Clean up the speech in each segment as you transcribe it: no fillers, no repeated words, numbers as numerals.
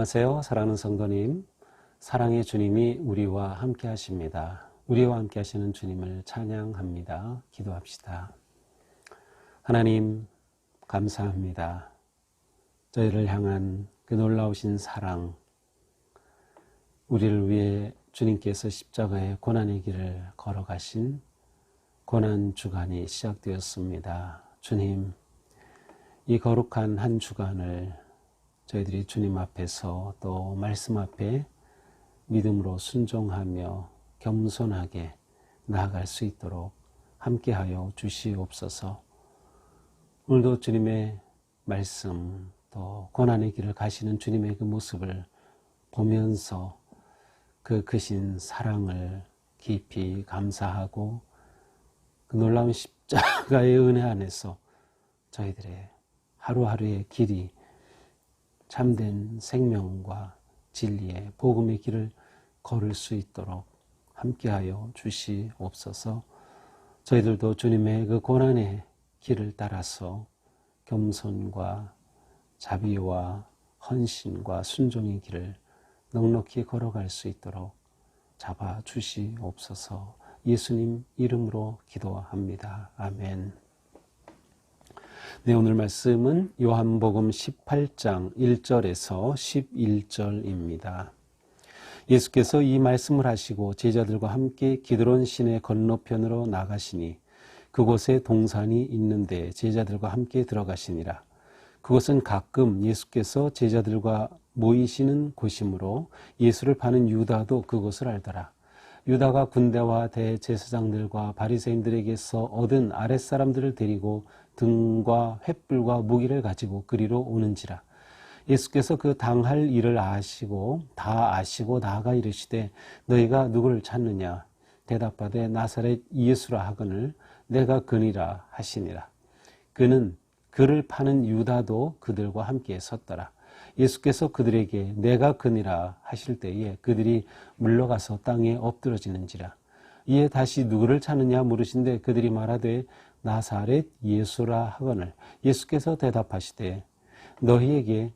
안녕하세요. 사랑하는 성도님, 사랑의 주님이 우리와 함께 하십니다. 우리와 함께 하시는 주님을 찬양합니다. 기도합시다. 하나님, 감사합니다. 저희를 향한 그 놀라우신 사랑, 우리를 위해 주님께서 십자가의 고난의 길을 걸어가신 고난 주간이 시작되었습니다. 주님, 이 거룩한 한 주간을 저희들이 주님 앞에서 또 말씀 앞에 믿음으로 순종하며 겸손하게 나아갈 수 있도록 함께하여 주시옵소서. 오늘도 주님의 말씀 또 고난의 길을 가시는 주님의 그 모습을 보면서 그 크신 사랑을 깊이 감사하고 그 놀라운 십자가의 은혜 안에서 저희들의 하루하루의 길이 참된 생명과 진리의 복음의 길을 걸을 수 있도록 함께하여 주시옵소서. 저희들도 주님의 그 고난의 길을 따라서 겸손과 자비와 헌신과 순종의 길을 넉넉히 걸어갈 수 있도록 잡아 주시옵소서. 예수님 이름으로 기도합니다. 아멘. 네, 오늘 말씀은 요한복음 18장 1절에서 11절입니다. 예수께서 이 말씀을 하시고 제자들과 함께 기드론 시내 건너편으로 나가시니 그곳에 동산이 있는데 제자들과 함께 들어가시니라. 그곳은 가끔 예수께서 제자들과 모이시는 곳이므로 예수를 파는 유다도 그곳을 알더라. 유다가 군대와 대제사장들과 바리새인들에게서 얻은 아랫사람들을 데리고 등과 횃불과 무기를 가지고 그리로 오는지라. 예수께서 그 당할 일을 아시고 나아가 이르시되 너희가 누구를 찾느냐. 대답하되 나사렛 예수라 하거늘 내가 그니라 하시니라. 그는 그를 파는 유다도 그들과 함께 섰더라. 예수께서 그들에게 내가 그니라 하실 때에 그들이 물러가서 땅에 엎드러지는지라. 이에 다시 누구를 찾느냐 물으신데 그들이 말하되 나사렛 예수라 하거늘 예수께서 대답하시되 너희에게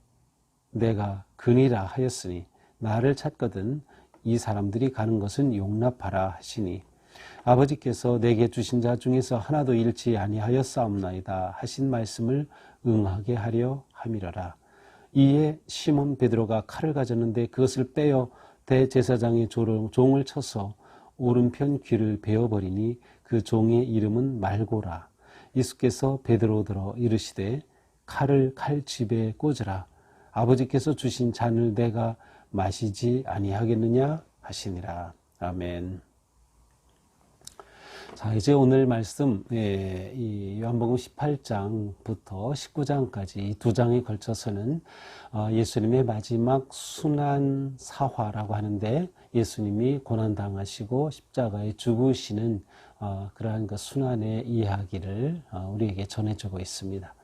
내가 그니라 하였으니 나를 찾거든 이 사람들이 가는 것은 용납하라 하시니 아버지께서 내게 주신 자 중에서 하나도 잃지 아니하였사옵나이다 하신 말씀을 응하게 하려 함이러라. 이에 시몬 베드로가 칼을 가졌는데 그것을 빼어 대제사장의 종을 쳐서 오른편 귀를 베어버리니 그 종의 이름은 말고라. 예수께서 베드로더러 이르시되 칼을 칼집에 꽂으라. 아버지께서 주신 잔을 내가 마시지 아니하겠느냐 하시니라. 아멘. 자, 이제 오늘 말씀, 이 요한복음 18장부터 19장까지 이 두 장에 걸쳐서는 예수님의 마지막 순환 사화라고 하는데 예수님이 고난당하시고 십자가에 죽으시는 그러한 그 순환의 이야기를 우리에게 전해주고 있습니다.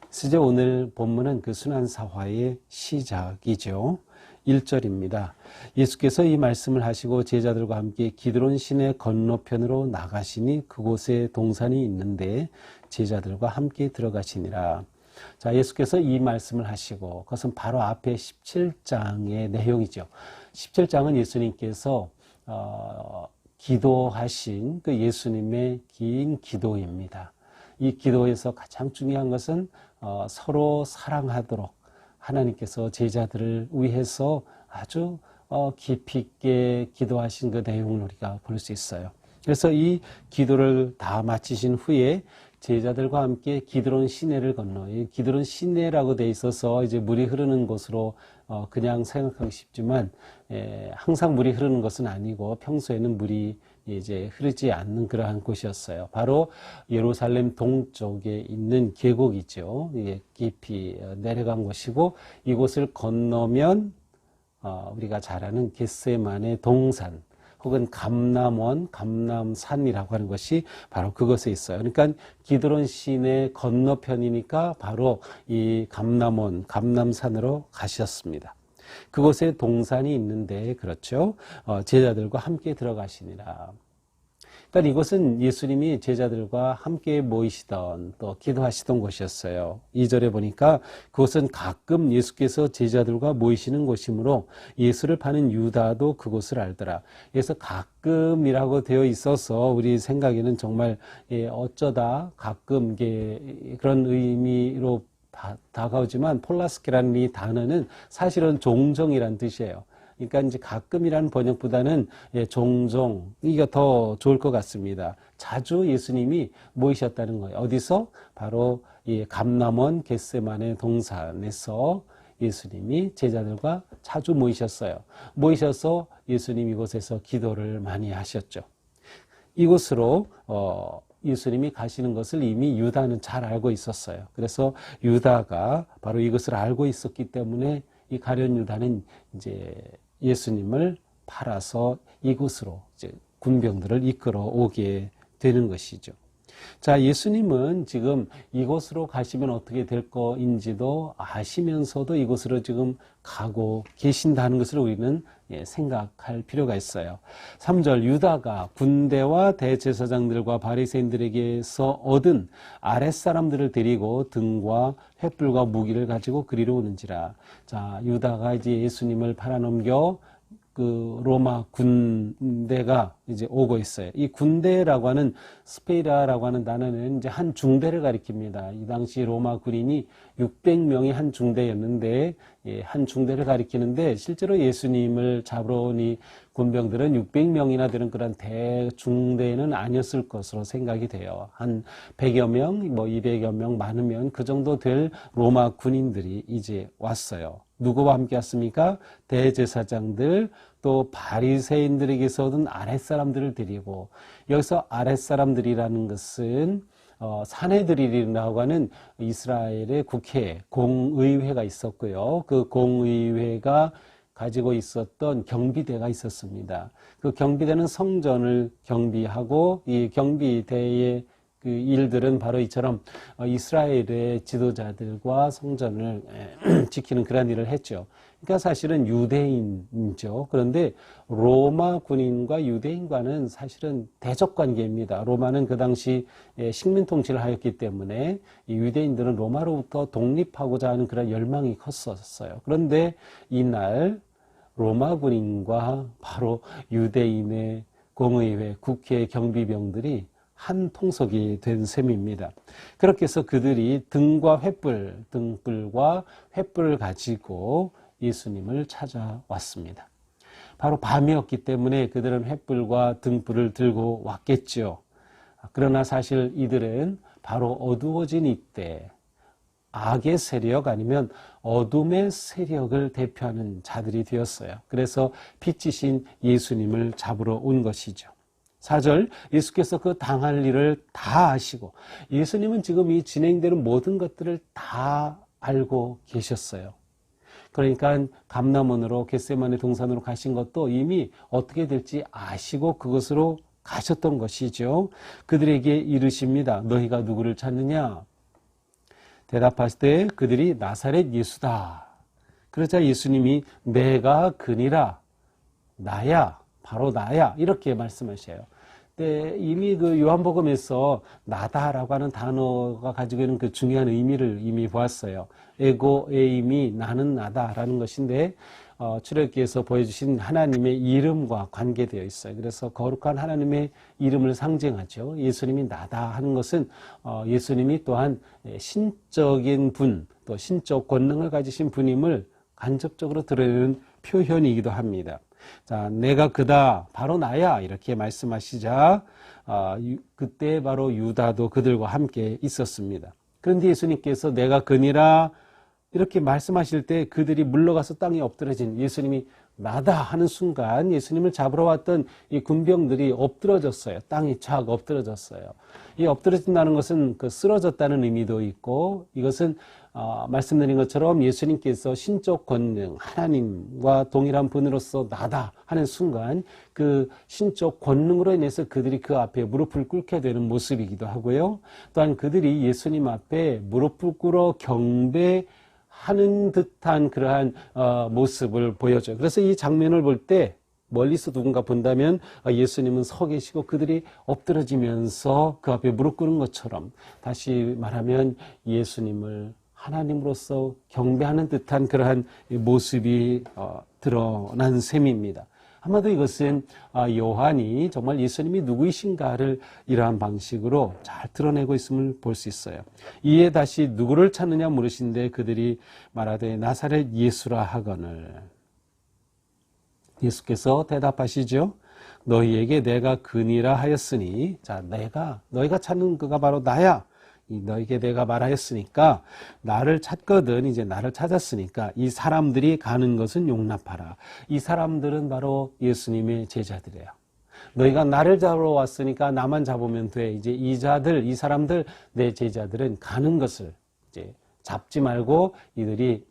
이제 오늘 본문은 그 순환 사화의 시작이죠. 1절입니다. 예수께서 이 말씀을 하시고 제자들과 함께 기드론 시내 건너편으로 나가시니 그곳에 동산이 있는데 제자들과 함께 들어가시니라. 자, 예수께서 이 말씀을 하시고 그것은 바로 앞에 17장의 내용이죠. 17장은 예수님께서 기도하신 그 예수님의 긴 기도입니다. 이 기도에서 가장 중요한 것은 서로 사랑하도록 하나님께서 제자들을 위해서 아주 깊이 있게 기도하신 그 내용을 우리가 볼 수 있어요. 그래서 이 기도를 다 마치신 후에 제자들과 함께 기드론 시내를 건너, 이 기드론 시내라고 돼 있어서 이제 물이 흐르는 곳으로 그냥 생각하기 쉽지만 항상 물이 흐르는 것은 아니고 평소에는 물이 이제 흐르지 않는 그러한 곳이었어요. 바로 예루살렘 동쪽에 있는 계곡이죠. 이게 깊이 내려간 곳이고 이곳을 건너면 우리가 잘 아는 겟세마네 동산 혹은 감람원, 감람산이라고 하는 것이 바로 그것에 있어요. 그러니까 기드론 시내 건너편이니까 바로 이 감람원, 감람산으로 가셨습니다. 그곳에 동산이 있는데 그렇죠. 제자들과 함께 들어가시니라. 그러니까 이곳은 예수님이 제자들과 함께 모이시던 또 기도하시던 곳이었어요. 2절에 보니까 그곳은 가끔 예수께서 제자들과 모이시는 곳이므로 예수를 파는 유다도 그곳을 알더라. 그래서 가끔이라고 되어 있어서 우리 생각에는 정말 어쩌다 가끔 그런 의미로 다가오지만 폴라스케라는 이 단어는 사실은 종종이란 뜻이에요. 그러니까 이제 가끔이라는 번역보다는 종종 이게 더 좋을 것 같습니다. 자주 예수님이 모이셨다는 거예요. 어디서? 바로 이 감람원 겟세마네 동산에서 예수님이 제자들과 자주 모이셨어요. 모이셔서 예수님 이곳에서 기도를 많이 하셨죠. 이곳으로 예수님이 가시는 것을 이미 유다는 잘 알고 있었어요. 그래서 유다가 바로 이것을 알고 있었기 때문에 이 가룟 유다는 이제 예수님을 팔아서 이곳으로 이제 군병들을 이끌어 오게 되는 것이죠. 자, 예수님은 지금 이곳으로 가시면 어떻게 될 거인지도 아시면서도 이곳으로 지금 가고 계신다는 것을 우리는 생각할 필요가 있어요. 3절 유다가 군대와 대제사장들과 바리새인들에게서 얻은 아랫사람들을 데리고 등과 횃불과 무기를 가지고 그리로 오는지라. 자, 유다가 이제 예수님을 팔아넘겨 그 로마 군대가 이제 오고 있어요. 이 군대라고 하는 스페이라라고 하는 단어는 이제 한 중대를 가리킵니다. 이 당시 로마 군인이 600명이 한 중대였는데 한 중대를 가리키는데 실제로 예수님을 잡으러 온 이 군병들은 600명이나 되는 그런 대중대는 아니었을 것으로 생각이 돼요. 한 100여 명, 200여 명 많으면 그 정도 될 로마 군인들이 이제 왔어요. 누구와 함께 왔습니까? 대제사장들 또 바리새인들에게서 얻은 아랫사람들을 데리고 여기서 아랫사람들이라는 것은 사네드린이라고 하는 이스라엘의 국회 공의회가 있었고요. 그 공의회가 가지고 있었던 경비대가 있었습니다. 그 경비대는 성전을 경비하고 이 경비대의 그 일들은 바로 이처럼 이스라엘의 지도자들과 성전을 지키는 그런 일을 했죠. 그러니까 사실은 유대인이죠. 그런데 로마 군인과 유대인과는 사실은 대적 관계입니다. 로마는 그 당시 식민 통치를 하였기 때문에 이 유대인들은 로마로부터 독립하고자 하는 그런 열망이 컸었어요. 그런데 이날 로마 군인과 바로 유대인의 공의회, 국회 경비병들이 한 통속이 된 셈입니다. 그렇게 해서 그들이 등과 횃불, 등불과 횃불을 가지고 예수님을 찾아왔습니다. 바로 밤이었기 때문에 그들은 횃불과 등불을 들고 왔겠죠. 그러나 사실 이들은 바로 어두워진 이때 악의 세력 아니면 어둠의 세력을 대표하는 자들이 되었어요. 그래서 빛이신 예수님을 잡으러 온 것이죠. 4절 예수께서 그 당할 일을 다 아시고 예수님은 지금 이 진행되는 모든 것들을 다 알고 계셨어요. 그러니까 감람원으로 겟세마네 동산으로 가신 것도 이미 어떻게 될지 아시고 그것으로 가셨던 것이죠. 그들에게 이르십니다. 너희가 누구를 찾느냐? 대답하실 때 그들이 나사렛 예수다. 그러자 예수님이 내가 그니라, 나야, 바로 나야 이렇게 말씀하셔요. 근데 이미 그 요한복음에서 나다라고 하는 단어가 가지고 있는 그 중요한 의미를 이미 보았어요. 에고 에임이 나는 나다라는 것인데 출애굽기에서 보여주신 하나님의 이름과 관계되어 있어요. 그래서 거룩한 하나님의 이름을 상징하죠. 예수님이 나다 하는 것은 예수님이 또한 신적인 분, 또 신적 권능을 가지신 분임을 간접적으로 드러내는 표현이기도 합니다. 자, 내가 그다, 바로 나야 이렇게 말씀하시자 그때 바로 유다도 그들과 함께 있었습니다. 그런데 예수님께서 내가 그니라 이렇게 말씀하실 때 그들이 물러가서 땅에 엎드러진 예수님이 나다 하는 순간 예수님을 잡으러 왔던 이 군병들이 엎드러졌어요. 땅이 쫙 엎드러졌어요. 이 엎드러진다는 것은 그 쓰러졌다는 의미도 있고 이것은 말씀드린 것처럼 예수님께서 신적 권능 하나님과 동일한 분으로서 나다 하는 순간 그 신적 권능으로 인해서 그들이 그 앞에 무릎을 꿇게 되는 모습이기도 하고요. 또한 그들이 예수님 앞에 무릎을 꿇어 경배하는 듯한 그러한 모습을 보여줘요. 그래서 이 장면을 볼 때 멀리서 누군가 본다면 예수님은 서 계시고 그들이 엎드러지면서 그 앞에 무릎 꿇은 것처럼, 다시 말하면 예수님을 하나님으로서 경배하는 듯한 그러한 모습이 드러난 셈입니다. 아마도 이것은 요한이 정말 예수님이 누구이신가를 이러한 방식으로 잘 드러내고 있음을 볼 수 있어요. 이에 다시 누구를 찾느냐 물으신데 그들이 말하되 나사렛 예수라 하거늘, 예수께서 대답하시죠. 너희에게 내가 그니라 하였으니, 자, 너희가 찾는 그가 바로 나야. 너에게 내가 말하였으니까, 나를 찾거든, 이제 나를 찾았으니까 이 사람들이 가는 것은 용납하라. 이 사람들은 바로 예수님의 제자들이에요. 너희가 나를 잡으러 왔으니까 나만 잡으면 돼. 이제 이 사람들, 내 제자들은 가는 것을 이제 잡지 말고 이들이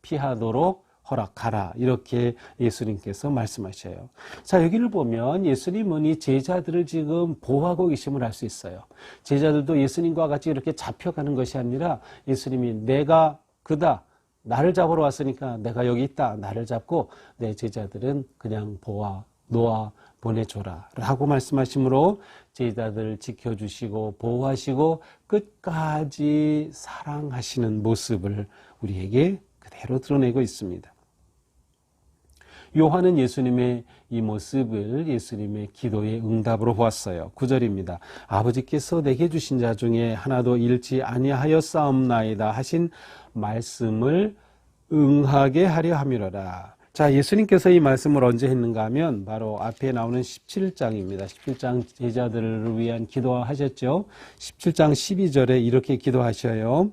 피하도록 허락하라. 이렇게 예수님께서 말씀하셔요. 자, 여기를 보면 예수님은 이 제자들을 지금 보호하고 계심을 알 수 있어요. 제자들도 예수님과 같이 이렇게 잡혀가는 것이 아니라 예수님이 내가 그다, 나를 잡으러 왔으니까 내가 여기 있다, 나를 잡고 내 제자들은 그냥 놓아 보내줘라 라고 말씀하시므로 제자들을 지켜주시고 보호하시고 끝까지 사랑하시는 모습을 우리에게 그대로 드러내고 있습니다. 요한은 예수님의 이 모습을 예수님의 기도의 응답으로 보았어요. 9절입니다. 아버지께서 내게 주신 자 중에 하나도 잃지 아니하였사옵나이다 하신 말씀을 응하게 하려 함이로라. 자, 예수님께서 이 말씀을 언제 했는가 하면 바로 앞에 나오는 17장입니다. 17장 제자들을 위한 기도하셨죠. 17장 12절에 이렇게 기도하셔요.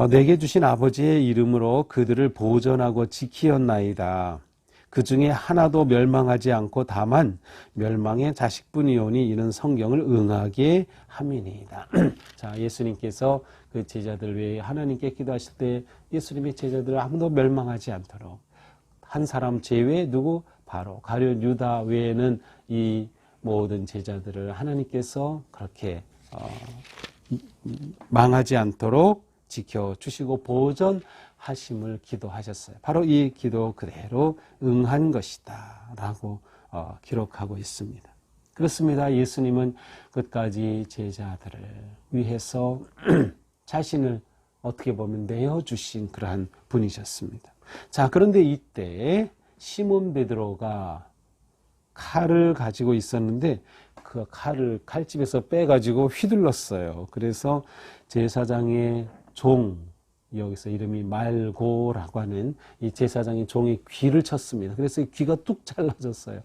내게 주신 아버지의 이름으로 그들을 보전하고 지키었나이다. 그 중에 하나도 멸망하지 않고 다만 멸망의 자식뿐이오니 이는 성경을 응하게 함이니이다. 자, 예수님께서 그 제자들 외에 하나님께 기도하실 때 예수님의 제자들 아무도 멸망하지 않도록 한 사람 제외 누구? 바로 가룟 유다 외에는 이 모든 제자들을 하나님께서 그렇게 망하지 않도록 지켜주시고 보존하심을 기도하셨어요. 바로 이 기도 그대로 응한 것이다 라고 기록하고 있습니다. 그렇습니다. 예수님은 끝까지 제자들을 위해서 자신을 어떻게 보면 내어주신 그러한 분이셨습니다. 자, 그런데 이때 시몬 베드로가 칼을 가지고 있었는데 그 칼을 칼집에서 빼가지고 휘둘렀어요. 그래서 제사장의 종, 여기서 이름이 말고라고 하는 이 제사장의 종이 귀를 쳤습니다. 그래서 귀가 뚝 잘라졌어요.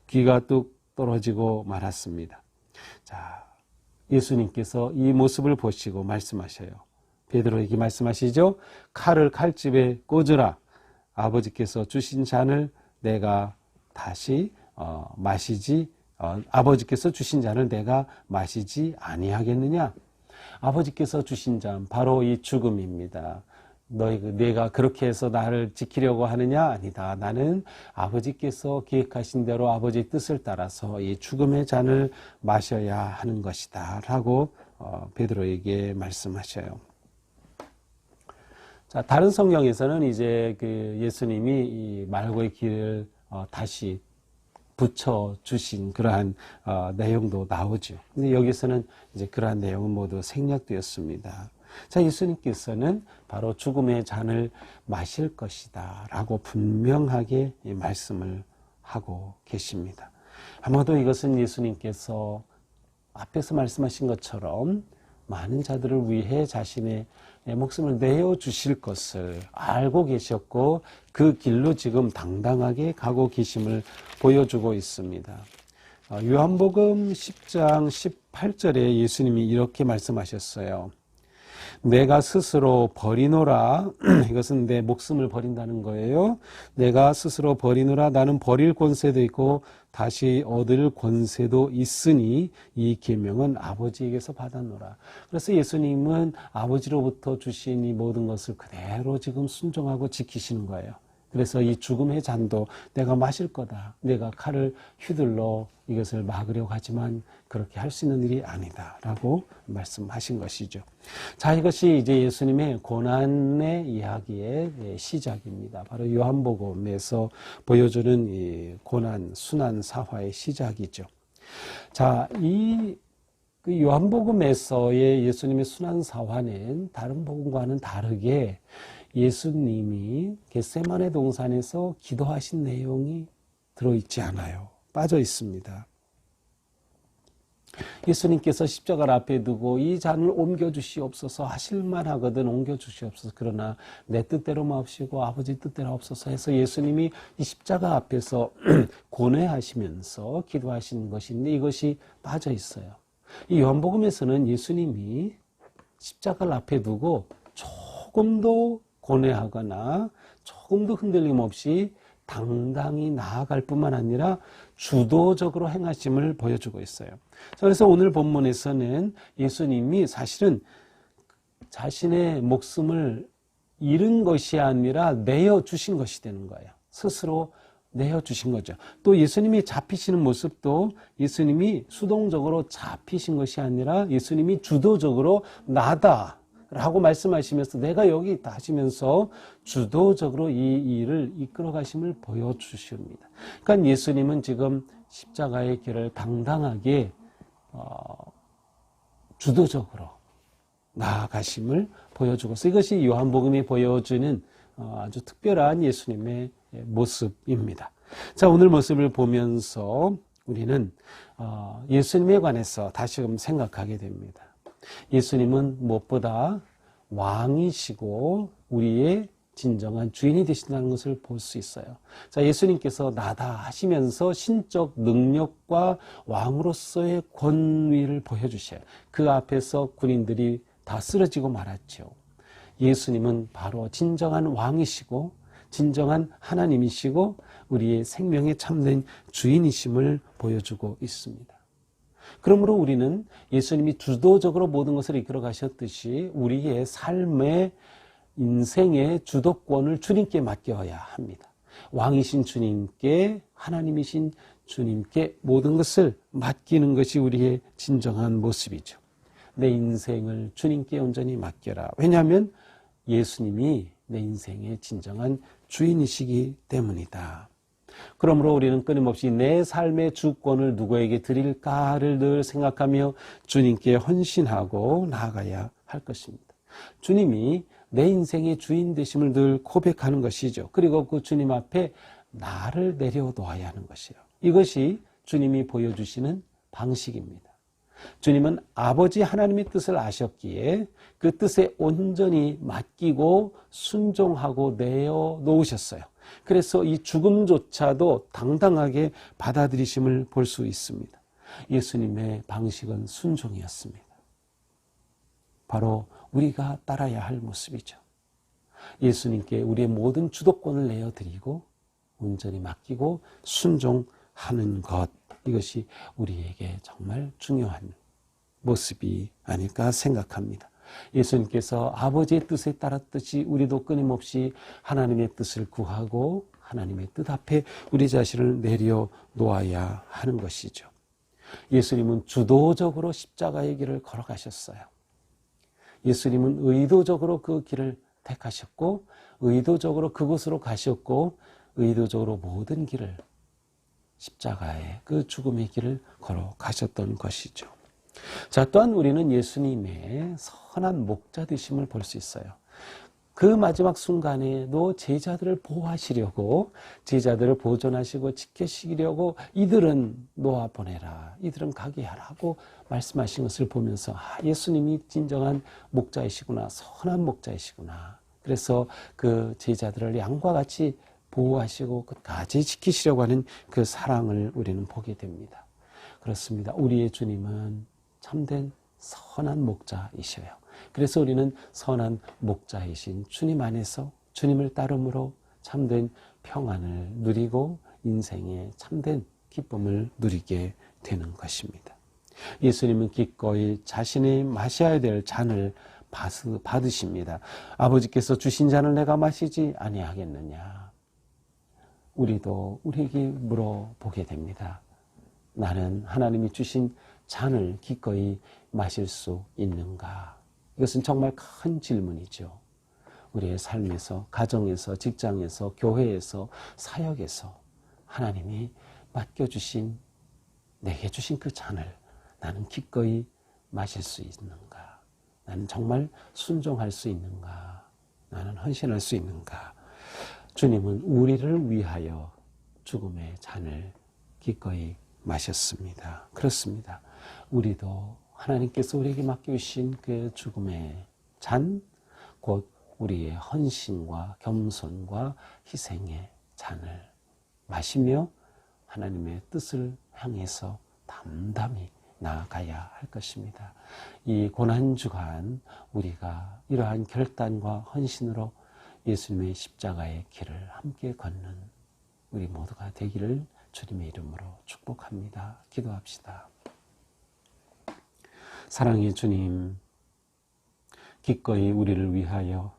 귀가 뚝 떨어지고 말았습니다. 자, 예수님께서 이 모습을 보시고 말씀하셔요. 베드로에게 말씀하시죠. 칼을 칼집에 꽂으라. 아버지께서 주신 잔을 내가 다시 아버지께서 주신 잔을 내가 마시지 아니하겠느냐. 아버지께서 주신 잔 바로 이 죽음입니다. 내가 그렇게 해서 나를 지키려고 하느냐? 아니다. 나는 아버지께서 계획하신 대로 아버지의 뜻을 따라서 이 죽음의 잔을 마셔야 하는 것이다 라고 베드로에게 말씀하셔요. 자, 다른 성경에서는 이제 그 예수님이 이 말고의 길을 다시 붙여주신 그러한 내용도 나오죠. 근데 여기서는 이제 그러한 내용은 모두 생략되었습니다. 자, 예수님께서는 바로 죽음의 잔을 마실 것이다 라고 분명하게 말씀을 하고 계십니다. 아마도 이것은 예수님께서 앞에서 말씀하신 것처럼 많은 자들을 위해 자신의 목숨을 내어주실 것을 알고 계셨고 그 길로 지금 당당하게 가고 계심을 보여주고 있습니다. 요한복음 10장 18절에 예수님이 이렇게 말씀하셨어요. 내가 스스로 버리노라. 이것은 내 목숨을 버린다는 거예요. 내가 스스로 버리노라. 나는 버릴 권세도 있고 다시 얻을 권세도 있으니 이 계명은 아버지에게서 받았노라. 그래서 예수님은 아버지로부터 주신 이 모든 것을 그대로 지금 순종하고 지키시는 거예요. 그래서 이 죽음의 잔도 내가 마실 거다. 내가 칼을 휘둘러 이것을 막으려고 하지만 그렇게 할 수 있는 일이 아니다. 라고 말씀하신 것이죠. 자, 이것이 이제 예수님의 고난의 이야기의 시작입니다. 바로 요한복음에서 보여주는 이 고난, 순환 사화의 시작이죠. 자, 그 요한복음에서의 예수님의 순환 사화는 다른 복음과는 다르게 예수님이 겟세마네 동산에서 기도하신 내용이 들어있지 않아요. 빠져 있습니다. 예수님께서 십자가를 앞에 두고 이 잔을 옮겨주시옵소서 하실만 하거든 옮겨주시옵소서. 그러나 내 뜻대로 마옵시고 아버지 뜻대로 없어서 해서 예수님이 이 십자가 앞에서 고뇌하시면서 기도하시는 것인데 이것이 빠져 있어요. 이 요한복음에서는 예수님이 십자가를 앞에 두고 조금도 고뇌하거나 조금도 흔들림 없이 당당히 나아갈 뿐만 아니라 주도적으로 행하심을 보여주고 있어요. 그래서 오늘 본문에서는 예수님이 사실은 자신의 목숨을 잃은 것이 아니라 내어주신 것이 되는 거예요. 스스로 내어주신 거죠. 또 예수님이 잡히시는 모습도 예수님이 수동적으로 잡히신 것이 아니라 예수님이 주도적으로 나다 라고 말씀하시면서 내가 여기 있다 하시면서 주도적으로 이 일을 이끌어 가심을 보여주십니다. 그러니까 예수님은 지금 십자가의 길을 당당하게 주도적으로 나아가심을 보여주고 있어요. 이것이 요한복음이 보여주는 아주 특별한 예수님의 모습입니다. 자, 오늘 모습을 보면서 우리는 예수님에 관해서 다시금 생각하게 됩니다. 예수님은 무엇보다 왕이시고 우리의 진정한 주인이 되신다는 것을 볼 수 있어요. 자, 예수님께서 나다 하시면서 신적 능력과 왕으로서의 권위를 보여주셔요. 그 앞에서 군인들이 다 쓰러지고 말았죠. 예수님은 바로 진정한 왕이시고 진정한 하나님이시고 우리의 생명에 참된 주인이심을 보여주고 있습니다. 그러므로 우리는 예수님이 주도적으로 모든 것을 이끌어 가셨듯이 우리의 삶의 인생의 주도권을 주님께 맡겨야 합니다. 왕이신 주님께, 하나님이신 주님께 모든 것을 맡기는 것이 우리의 진정한 모습이죠. 내 인생을 주님께 온전히 맡겨라. 왜냐하면 예수님이 내 인생의 진정한 주인이시기 때문이다. 그러므로 우리는 끊임없이 내 삶의 주권을 누구에게 드릴까를 늘 생각하며 주님께 헌신하고 나아가야 할 것입니다. 주님이 내 인생의 주인 되심을 늘 고백하는 것이죠. 그리고 그 주님 앞에 나를 내려놓아야 하는 것이에요. 이것이 주님이 보여주시는 방식입니다. 주님은 아버지 하나님의 뜻을 아셨기에 그 뜻에 온전히 맡기고 순종하고 내어놓으셨어요. 그래서 이 죽음조차도 당당하게 받아들이심을 볼 수 있습니다. 예수님의 방식은 순종이었습니다. 바로 우리가 따라야 할 모습이죠. 예수님께 우리의 모든 주도권을 내어드리고 온전히 맡기고 순종하는 것, 이것이 우리에게 정말 중요한 모습이 아닐까 생각합니다. 예수님께서 아버지의 뜻에 따랐듯이 우리도 끊임없이 하나님의 뜻을 구하고 하나님의 뜻 앞에 우리 자신을 내려놓아야 하는 것이죠. 예수님은 주도적으로 십자가의 길을 걸어가셨어요. 예수님은 의도적으로 그 길을 택하셨고 의도적으로 그곳으로 가셨고 의도적으로 모든 길을 십자가의 그 죽음의 길을 걸어가셨던 것이죠. 자, 또한 우리는 예수님의 선한 목자 되심을 볼 수 있어요. 그 마지막 순간에도 제자들을 보호하시려고 제자들을 보존하시고 지키시려고 이들은 놓아보내라, 이들은 가게 하라고 말씀하신 것을 보면서 예수님이 진정한 목자이시구나, 선한 목자이시구나. 그래서 그 제자들을 양과 같이 보호하시고 끝까지 지키시려고 하는 그 사랑을 우리는 보게 됩니다. 그렇습니다. 우리의 주님은 참된 선한 목자이셔요. 그래서 우리는 선한 목자이신 주님 안에서 주님을 따름으로 참된 평안을 누리고 인생의 참된 기쁨을 누리게 되는 것입니다. 예수님은 기꺼이 자신이 마셔야 될 잔을 받으십니다. 아버지께서 주신 잔을 내가 마시지 아니하겠느냐. 우리도 우리에게 물어보게 됩니다. 나는 하나님이 주신 잔을 기꺼이 마실 수 있는가? 이것은 정말 큰 질문이죠. 우리의 삶에서, 가정에서, 직장에서, 교회에서, 사역에서 하나님이 맡겨주신, 내게 주신 그 잔을 나는 기꺼이 마실 수 있는가? 나는 정말 순종할 수 있는가? 나는 헌신할 수 있는가? 주님은 우리를 위하여 죽음의 잔을 기꺼이 마셨습니다. 그렇습니다. 우리도 하나님께서 우리에게 맡겨주신 그 죽음의 잔, 곧 우리의 헌신과 겸손과 희생의 잔을 마시며 하나님의 뜻을 향해서 담담히 나아가야 할 것입니다. 이 고난주간 우리가 이러한 결단과 헌신으로 예수님의 십자가의 길을 함께 걷는 우리 모두가 되기를 주님의 이름으로 축복합니다. 기도합시다. 사랑의 주님, 기꺼이 우리를 위하여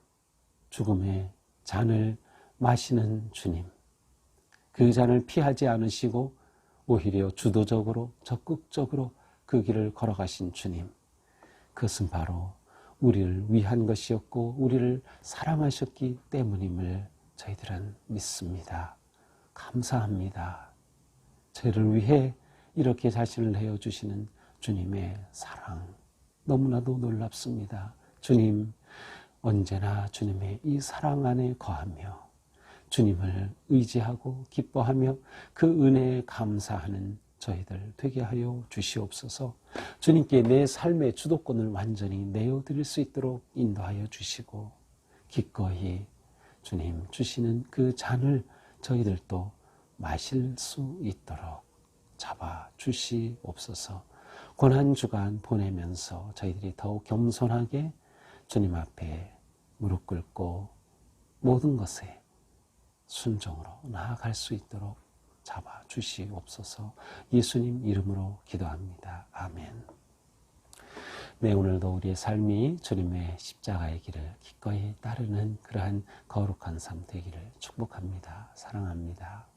죽음의 잔을 마시는 주님, 그 잔을 피하지 않으시고 오히려 주도적으로 적극적으로 그 길을 걸어가신 주님, 그것은 바로 우리를 위한 것이었고 우리를 사랑하셨기 때문임을 저희들은 믿습니다. 감사합니다. 저희를 위해 이렇게 자신을 내어주시는 주님의 사랑, 너무나도 놀랍습니다. 주님, 언제나 주님의 이 사랑 안에 거하며 주님을 의지하고 기뻐하며 그 은혜에 감사하는 저희들 되게 하여 주시옵소서. 주님께 내 삶의 주도권을 완전히 내어드릴 수 있도록 인도하여 주시고 기꺼이 주님 주시는 그 잔을 저희들도 마실 수 있도록 잡아 주시옵소서. 고난주간 보내면서 저희들이 더욱 겸손하게 주님 앞에 무릎 꿇고 모든 것에 순종으로 나아갈 수 있도록 잡아 주시옵소서. 예수님 이름으로 기도합니다. 아멘. 네, 오늘도 우리의 삶이 주님의 십자가의 길을 기꺼이 따르는 그러한 거룩한 삶 되기를 축복합니다. 사랑합니다.